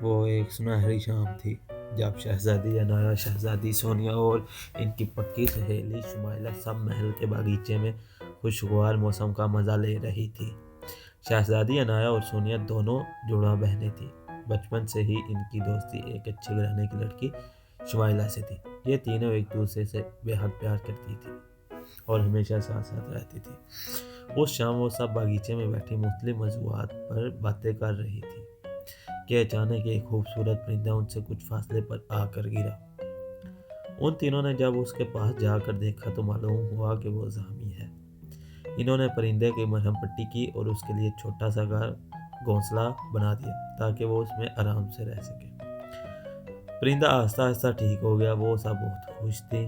وہ ایک سنہری شام تھی جب شہزادی عنایا، شہزادی سونیا اور ان کی پکی سہیلی شمائلہ سب محل کے باغیچے میں خوشگوار موسم کا مزہ لے رہی تھی۔ شہزادی عنایا اور سونیا دونوں جڑواں بہنیں تھیں۔ بچپن سے ہی ان کی دوستی ایک اچھے گھرانے کی لڑکی شمائلہ سے تھی۔ یہ تینوں ایک دوسرے سے بے حد پیار کرتی تھی اور ہمیشہ ساتھ ساتھ رہتی تھی۔ اس شام وہ سب باغیچے میں بیٹھی مختلف موضوعات پر باتیں کر رہی تھی کہ اچانک ایک خوبصورت پرندہ ان سے کچھ فاصلے پر آ کر گرا۔ ان تینوں نے جب اس کے پاس جا کر دیکھا تو معلوم ہوا کہ وہ زخمی ہے۔ انہوں نے پرندے کی مرہم پٹی کی اور اس کے لیے چھوٹا سا گھونسلہ بنا دیا تاکہ وہ اس میں آرام سے رہ سکے۔ پرندہ آہستہ آہستہ ٹھیک ہو گیا۔ وہ سب بہت خوش تھیں۔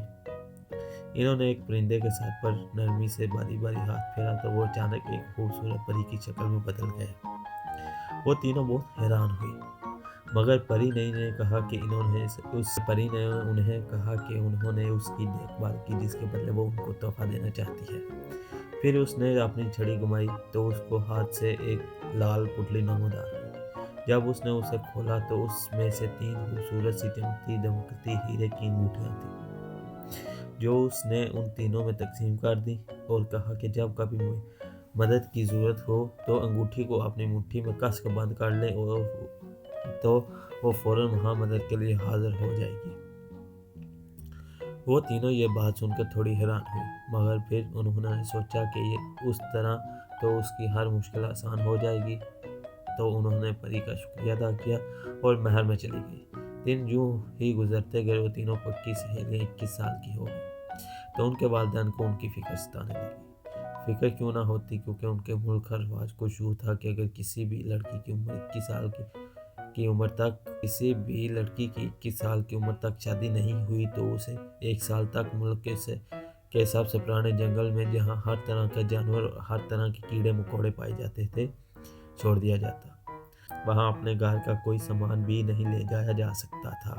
انہوں نے ایک پرندے کے سر پر نرمی سے باری باری ہاتھ پھیرا تو وہ اچانک ایک خوبصورت پری کی شکل میں بدل گیا۔ وہ تینوں بہت حیران ہوئی، مگر پری نے انہیں کہا کہ انہوں نے اس کی دیکھ بھال کی جس کے بدلے وہ ان کو تحفہ دینا چاہتی ہے۔ پھر اس نے اپنی چھڑی گھمائی تو اس کو ہاتھ سے ایک لال پٹلی نمودار ہوئی۔ جب اس نے اسے کھولا تو اس میں سے 3 خوبصورت سی چمکتی دمکتی ہیرے کی انگوٹھیاں تھیں جو اس نے ان تینوں میں تقسیم کر دیں اور کہا کہ جب کبھی مدد کی ضرورت ہو تو انگوٹھی کو اپنی مٹھی میں کس کر بند کر لیں اور تو وہ فوراً وہاں مدد کے لیے حاضر ہو جائے گی۔ وہ تینوں یہ بات سن کر تھوڑی حیران ہوئی، مگر پھر انہوں نے سوچا کہ اس طرح تو اس کی ہر مشکل آسان ہو جائے گی، تو انہوں نے پری کا شکریہ ادا کیا اور محل میں چلی گئی۔ دن یوں ہی گزرتے گئے۔ وہ تینوں پکی سہیلیاں 21 سال کی ہو گئی تو ان کے والدین کو ان کی فکر ستانے لگی۔ فکر کیوں نہ ہوتی، کیونکہ ان کے ملک کا رواج کچھ یوں تھا کہ اگر کسی بھی لڑکی کی عمر 21 سال کی عمر تک شادی نہیں ہوئی تو اسے 1 سال تک ملک کے سب سے پرانے جنگل میں، جہاں ہر طرح کا جانور اور ہر طرح کے کیڑے مکوڑے پائے جاتے تھے، چھوڑ دیا جاتا۔ وہاں اپنے گھر کا کوئی سامان بھی نہیں لے جایا جا سکتا تھا۔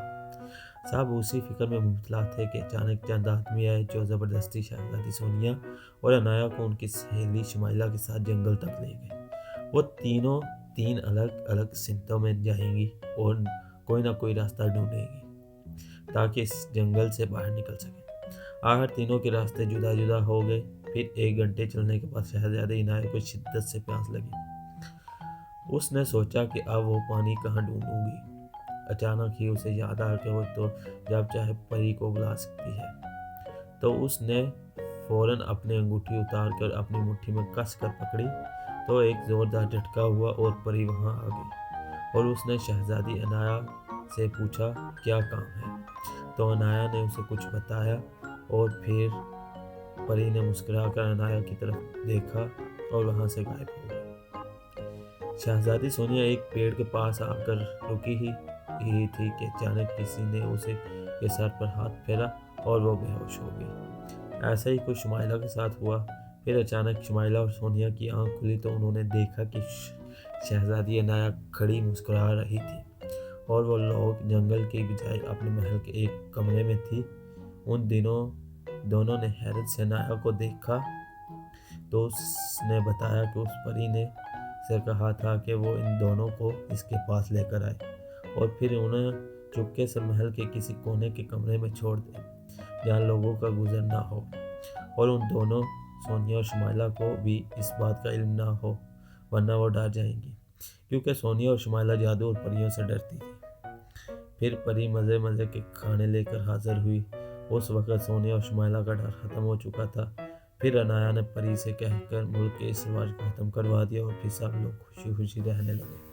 سب اسی فکر میں مبتلا تھے کہ اچانک چند آدمی آئے جو زبردستی شہزادی سونیا اور عنایا کو ان کی سہیلی شمائلہ کے ساتھ جنگل تک لے گئے۔ وہ تینوں 3 الگ الگ سمتوں میں جائیں گی اور کوئی نہ کوئی راستہ ڈھونڈیں گی تاکہ اس جنگل سے باہر نکل سکیں۔ آخر تینوں کے راستے جدا جدا ہو گئے۔ پھر 1 گھنٹے چلنے کے بعد شہزادی عنایا کو شدت سے پیاس لگی۔ اس نے سوچا کہ اب وہ پانی کہاں ڈھونڈوں گی۔ اچانک ہی اسے یاد آیا کہ وہ تو جب چاہے پری کو بلا سکتی ہے۔ تو اس نے فوراً اپنی انگوٹھی اتار کر اپنی مٹھی میں کس کر پکڑی تو ایک زوردار جھٹکا ہوا اور پری وہاں آ گئی اور اس نے شہزادی عنایا سے پوچھا کیا کام ہے۔ تو عنایا نے اسے کچھ بتایا اور پھر پری نے مسکرا کر عنایا کی طرف دیکھا اور وہاں سے غائب ہو گئی۔ شہزادی سونیا ایک پیڑ کے پاس آ کر رکی ہی تھی کہ اچانک کسی نے اسے کے سر پر ہاتھ پھیرا اور وہ بے ہوش ہو گئی۔ ایسا ہی کچھ شمائلہ کے ساتھ ہوا۔ پھر اچانک شمائلہ اور سونیا کی آنکھ کھلی تو انہوں نے دیکھا کہ شہزادی عنایا کھڑی مسکرا رہی تھی اور وہ لوگ جنگل کی بجائے اپنے محل کے ایک کمرے میں تھی۔ ان دونوں نے حیرت سے عنایا کو دیکھا تو اس نے بتایا کہ اس پری نے سے کہا تھا کہ وہ ان دونوں کو اس کے پاس لے کر آئے اور پھر انہیں چپکے سے محل کے کسی کونے کے کمرے میں چھوڑ دے جہاں لوگوں کا گزر نہ ہو، اور ان دونوں سونیا اور شمائلہ کو بھی اس بات کا علم نہ ہو ورنہ وہ ڈر جائیں گی، کیونکہ سونیا اور شمائلہ جادو اور پریوں سے ڈرتی تھی۔ پھر پری مزے کے کھانے لے کر حاضر ہوئی۔ اس وقت سونیا اور شمائلہ کا ڈر ختم ہو چکا تھا۔ پھر عنایا نے پری سے کہہ کر ملک کے اس رواج کو ختم کروا دیا اور پھر سب لوگ خوشی خوشی رہنے لگے۔